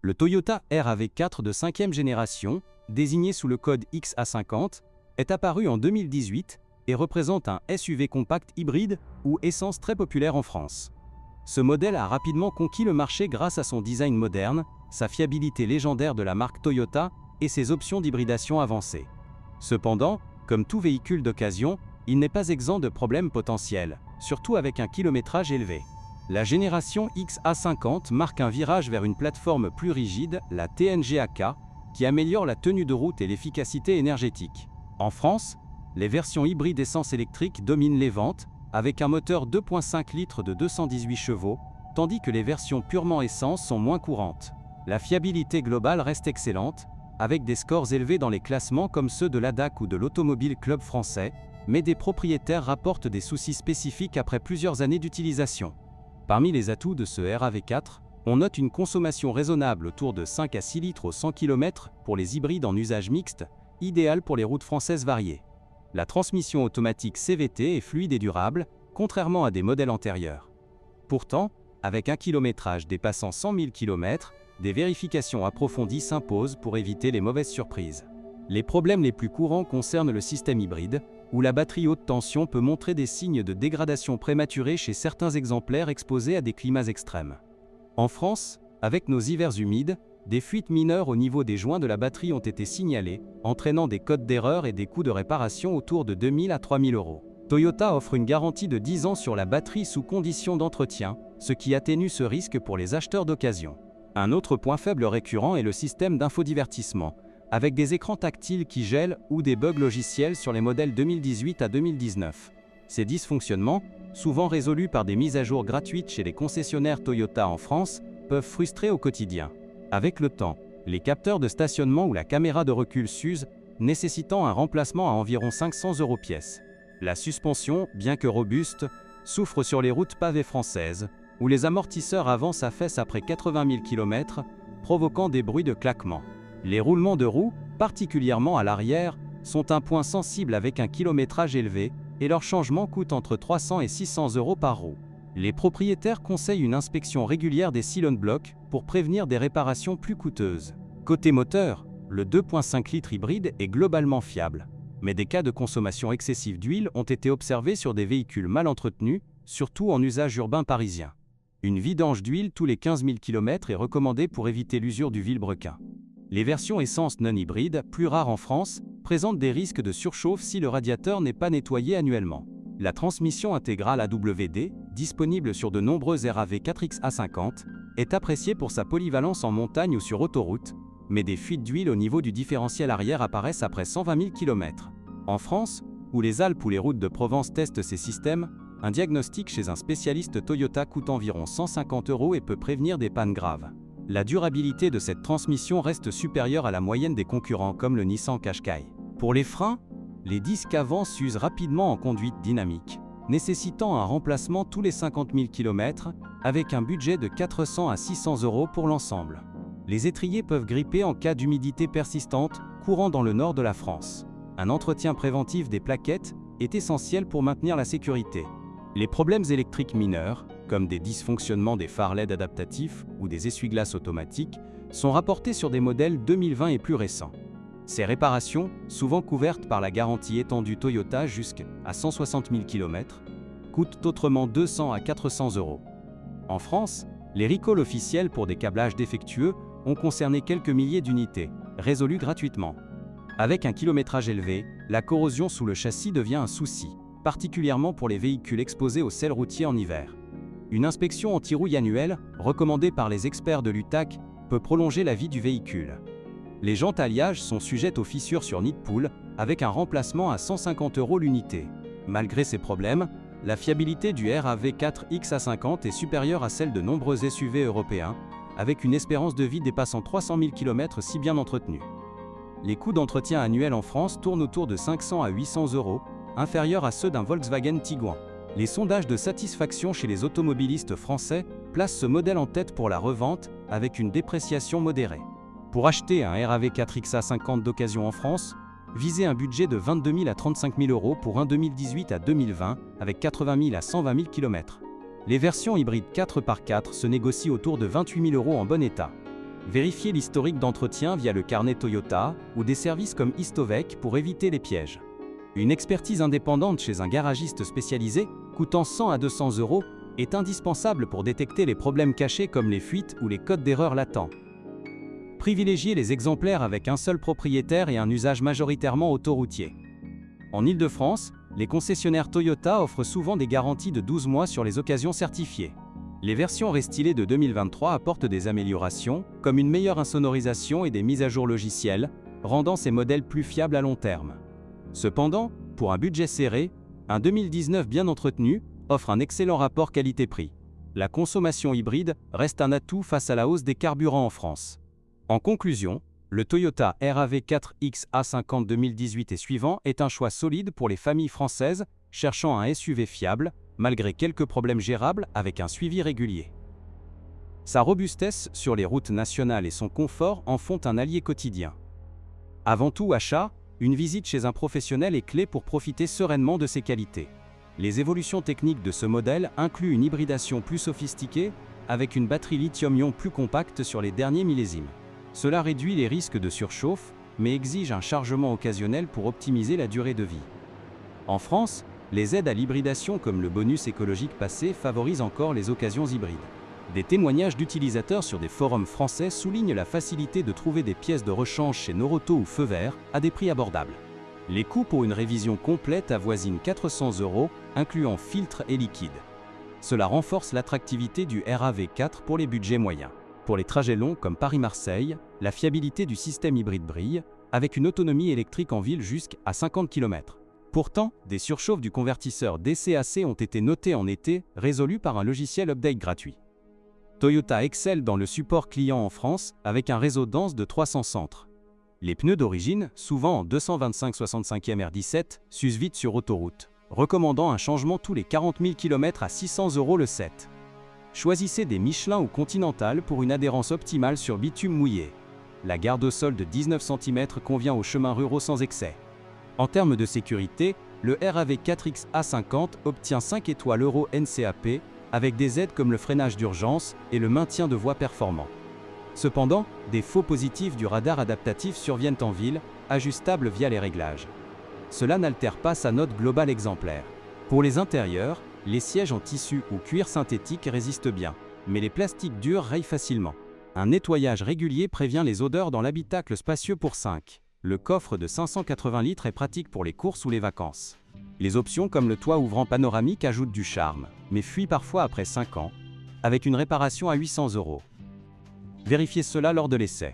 Le Toyota RAV4 de 5e génération, désigné sous le code XA50, est apparu en 2018 et représente un SUV compact hybride ou essence très populaire en France. Ce modèle a rapidement conquis le marché grâce à son design moderne, sa fiabilité légendaire de la marque Toyota et ses options d'hybridation avancées. Cependant, comme tout véhicule d'occasion, il n'est pas exempt de problèmes potentiels, surtout avec un kilométrage élevé. La génération XA50 marque un virage vers une plateforme plus rigide, la TNGA-K, qui améliore la tenue de route et l'efficacité énergétique. En France, les versions hybrides essence électrique dominent les ventes, avec un moteur 2,5 litres de 218 chevaux, tandis que les versions purement essence sont moins courantes. La fiabilité globale reste excellente, avec des scores élevés dans les classements comme ceux de l'ADAC ou de l'Automobile Club français, mais des propriétaires rapportent des soucis spécifiques après plusieurs années d'utilisation. Parmi les atouts de ce RAV4, on note une consommation raisonnable autour de 5 à 6 litres au 100 km pour les hybrides en usage mixte, idéal pour les routes françaises variées. La transmission automatique CVT est fluide et durable, contrairement à des modèles antérieurs. Pourtant, avec un kilométrage dépassant 100 000 km, des vérifications approfondies s'imposent pour éviter les mauvaises surprises. Les problèmes les plus courants concernent le système hybride, où la batterie haute tension peut montrer des signes de dégradation prématurée chez certains exemplaires exposés à des climats extrêmes. En France, avec nos hivers humides, des fuites mineures au niveau des joints de la batterie ont été signalées, entraînant des codes d'erreur et des coûts de réparation autour de 2 000 à 3 000 €. Toyota offre une garantie de 10 ans sur la batterie sous conditions d'entretien, ce qui atténue ce risque pour les acheteurs d'occasion. Un autre point faible récurrent est le système d'infodivertissement, avec des écrans tactiles qui gèlent ou des bugs logiciels sur les modèles 2018 à 2019. Ces dysfonctionnements, souvent résolus par des mises à jour gratuites chez les concessionnaires Toyota en France, peuvent frustrer au quotidien. Avec le temps, les capteurs de stationnement ou la caméra de recul s'usent, nécessitant un remplacement à environ 500 € pièce. La suspension, bien que robuste, souffre sur les routes pavées françaises, où les amortisseurs avant s'affaissent après 80 000 km, provoquant des bruits de claquement. Les roulements de roues, particulièrement à l'arrière, sont un point sensible avec un kilométrage élevé, et leur changement coûte entre 300 et 600 € par roue. Les propriétaires conseillent une inspection régulière des cylindres blocs pour prévenir des réparations plus coûteuses. Côté moteur, le 2,5 litres hybride est globalement fiable, mais des cas de consommation excessive d'huile ont été observés sur des véhicules mal entretenus, surtout en usage urbain parisien. Une vidange d'huile tous les 15 000 km est recommandée pour éviter l'usure du vilebrequin. Les versions essence non hybrides, plus rares en France, présentent des risques de surchauffe si le radiateur n'est pas nettoyé annuellement. La transmission intégrale AWD, disponible sur de nombreux RAV4 XA50, est appréciée pour sa polyvalence en montagne ou sur autoroute, mais des fuites d'huile au niveau du différentiel arrière apparaissent après 120 000 km. En France, où les Alpes ou les routes de Provence testent ces systèmes, un diagnostic chez un spécialiste Toyota coûte environ 150 € et peut prévenir des pannes graves. La durabilité de cette transmission reste supérieure à la moyenne des concurrents comme le Nissan Qashqai. Pour les freins, les disques avant s'usent rapidement en conduite dynamique, nécessitant un remplacement tous les 50 000 km, avec un budget de 400 à 600 € pour l'ensemble. Les étriers peuvent gripper en cas d'humidité persistante, courant dans le nord de la France. Un entretien préventif des plaquettes est essentiel pour maintenir la sécurité. Les problèmes électriques mineurs, comme des dysfonctionnements des phares LED adaptatifs ou des essuie-glaces automatiques, sont rapportés sur des modèles 2020 et plus récents. Ces réparations, souvent couvertes par la garantie étendue Toyota jusqu'à 160 000 km, coûtent autrement 200 à 400 €. En France, les recalls officiels pour des câblages défectueux ont concerné quelques milliers d'unités, résolues gratuitement. Avec un kilométrage élevé, la corrosion sous le châssis devient un souci, particulièrement pour les véhicules exposés au sel routier en hiver. Une inspection anti-rouille annuelle, recommandée par les experts de l'UTAC, peut prolonger la vie du véhicule. Les jantes alliages sont sujettes aux fissures sur nid de poule, avec un remplacement à 150 € l'unité. Malgré ces problèmes, la fiabilité du RAV4 XA50 est supérieure à celle de nombreux SUV européens, avec une espérance de vie dépassant 300 000 km si bien entretenus. Les coûts d'entretien annuels en France tournent autour de 500 à 800 €, inférieurs à ceux d'un Volkswagen Tiguan. Les sondages de satisfaction chez les automobilistes français placent ce modèle en tête pour la revente, avec une dépréciation modérée. Pour acheter un RAV4 XA50 d'occasion en France, visez un budget de 22 000 à 35 000 € pour un 2018 à 2020 avec 80 000 à 120 000 km. Les versions hybrides 4x4 se négocient autour de 28 000 € en bon état. Vérifiez l'historique d'entretien via le carnet Toyota ou des services comme Histovec pour éviter les pièges. Une expertise indépendante chez un garagiste spécialisé, coûtant 100 à 200 €, est indispensable pour détecter les problèmes cachés comme les fuites ou les codes d'erreur latents. Privilégiez les exemplaires avec un seul propriétaire et un usage majoritairement autoroutier. En Île-de-France, les concessionnaires Toyota offrent souvent des garanties de 12 mois sur les occasions certifiées. Les versions restylées de 2023 apportent des améliorations, comme une meilleure insonorisation et des mises à jour logicielles, rendant ces modèles plus fiables à long terme. Cependant, pour un budget serré, un 2019 bien entretenu offre un excellent rapport qualité-prix. La consommation hybride reste un atout face à la hausse des carburants en France. En conclusion, le Toyota RAV4 XA50 2018 et suivant est un choix solide pour les familles françaises cherchant un SUV fiable, malgré quelques problèmes gérables avec un suivi régulier. Sa robustesse sur les routes nationales et son confort en font un allié quotidien. Avant tout achat, une visite chez un professionnel est clé pour profiter sereinement de ses qualités. Les évolutions techniques de ce modèle incluent une hybridation plus sophistiquée, avec une batterie lithium-ion plus compacte sur les derniers millésimes. Cela réduit les risques de surchauffe, mais exige un chargement occasionnel pour optimiser la durée de vie. En France, les aides à l'hybridation comme le bonus écologique passé favorisent encore les occasions hybrides. Des témoignages d'utilisateurs sur des forums français soulignent la facilité de trouver des pièces de rechange chez Noroto ou Feu Vert à des prix abordables. Les coûts pour une révision complète avoisinent 400 €, incluant filtre et liquide. Cela renforce l'attractivité du RAV4 pour les budgets moyens. Pour les trajets longs comme Paris-Marseille, la fiabilité du système hybride brille, avec une autonomie électrique en ville jusqu'à 50 km. Pourtant, des surchauffes du convertisseur DC-AC ont été notées en été, résolues par un logiciel update gratuit. Toyota excelle dans le support client en France avec un réseau dense de 300 centres. Les pneus d'origine, souvent en 225/65e R17, s'usent vite sur autoroute, recommandant un changement tous les 40 000 km à 600 € le set. Choisissez des Michelin ou Continental pour une adhérence optimale sur bitume mouillé. La garde au sol de 19 cm convient aux chemins ruraux sans excès. En termes de sécurité, le RAV4 XA50 obtient 5 étoiles Euro NCAP avec des aides comme le freinage d'urgence et le maintien de voie performant. Cependant, des faux positifs du radar adaptatif surviennent en ville, ajustables via les réglages. Cela n'altère pas sa note globale exemplaire. Pour les intérieurs, les sièges en tissu ou cuir synthétique résistent bien, mais les plastiques durs rayent facilement. Un nettoyage régulier prévient les odeurs dans l'habitacle spacieux pour 5. Le coffre de 580 litres est pratique pour les courses ou les vacances. Les options comme le toit ouvrant panoramique ajoutent du charme, mais fuient parfois après 5 ans, avec une réparation à 800 €. Vérifiez cela lors de l'essai.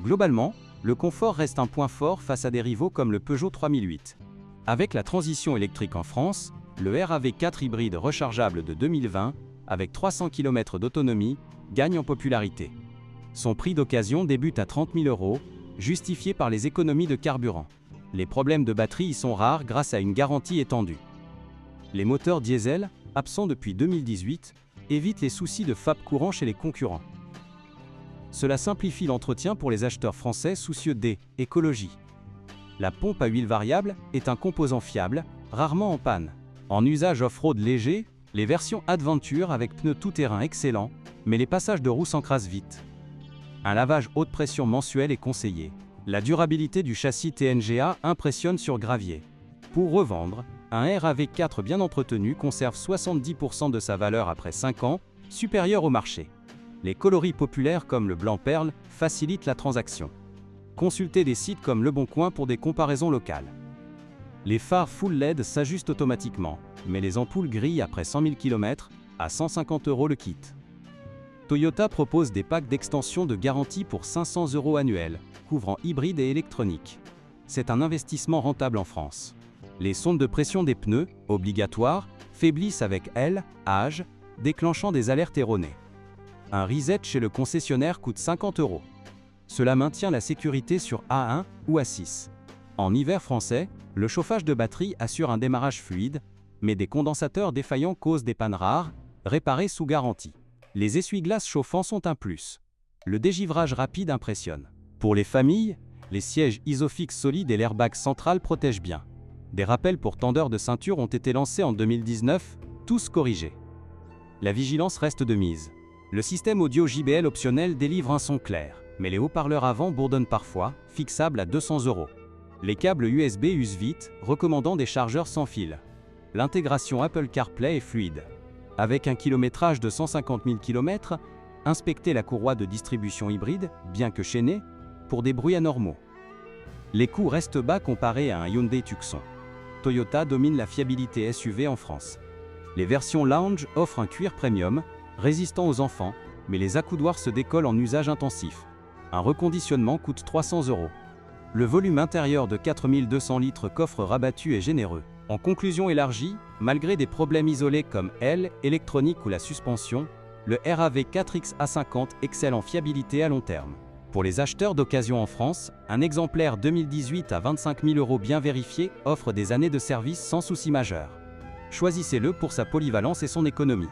Globalement, le confort reste un point fort face à des rivaux comme le Peugeot 3008. Avec la transition électrique en France, le RAV4 hybride rechargeable de 2020, avec 300 km d'autonomie, gagne en popularité. Son prix d'occasion débute à 30 000 €, justifié par les économies de carburant. Les problèmes de batterie y sont rares grâce à une garantie étendue. Les moteurs diesel, absents depuis 2018, évitent les soucis de FAP courant chez les concurrents. Cela simplifie l'entretien pour les acheteurs français soucieux d'écologie. La pompe à huile variable est un composant fiable, rarement en panne. En usage off-road léger, les versions Adventure avec pneus tout-terrain excellents, mais les passages de roues s'encrassent vite. Un lavage haute pression mensuel est conseillé. La durabilité du châssis TNGA impressionne sur gravier. Pour revendre, un RAV4 bien entretenu conserve 70% de sa valeur après 5 ans, supérieur au marché. Les coloris populaires comme le blanc perle facilitent la transaction. Consultez des sites comme Le Bon Coin pour des comparaisons locales. Les phares full LED s'ajustent automatiquement, mais les ampoules grillent après 100 000 km, à 150 € le kit. Toyota propose des packs d'extension de garantie pour 500 € annuels, couvrant hybride et électronique. C'est un investissement rentable en France. Les sondes de pression des pneus, obligatoires, faiblissent avec âge, déclenchant des alertes erronées. Un reset chez le concessionnaire coûte 50 €. Cela maintient la sécurité sur A1 ou A6. En hiver français, le chauffage de batterie assure un démarrage fluide, mais des condensateurs défaillants causent des pannes rares, réparées sous garantie. Les essuie-glaces chauffants sont un plus. Le dégivrage rapide impressionne. Pour les familles, les sièges Isofix solides et l'airbag central protègent bien. Des rappels pour tendeurs de ceinture ont été lancés en 2019, tous corrigés. La vigilance reste de mise. Le système audio JBL optionnel délivre un son clair. mais les haut-parleurs avant bourdonnent parfois, fixables à 200 €. Les câbles USB usent vite, recommandant des chargeurs sans fil. L'intégration Apple CarPlay est fluide. Avec un kilométrage de 150 000 km, inspectez la courroie de distribution hybride, bien que chaînée, pour des bruits anormaux. Les coûts restent bas comparés à un Hyundai Tucson. Toyota domine la fiabilité SUV en France. Les versions Lounge offrent un cuir premium, résistant aux enfants, mais les accoudoirs se décollent en usage intensif. Un reconditionnement coûte 300 €. Le volume intérieur de 4200 litres coffre rabattu est généreux. En conclusion élargie, malgré des problèmes isolés comme l'aile, électronique ou la suspension, le RAV 4X A50 excelle en fiabilité à long terme. Pour les acheteurs d'occasion en France, un exemplaire 2018 à 25 000 € bien vérifié offre des années de service sans souci majeur. Choisissez-le pour sa polyvalence et son économie.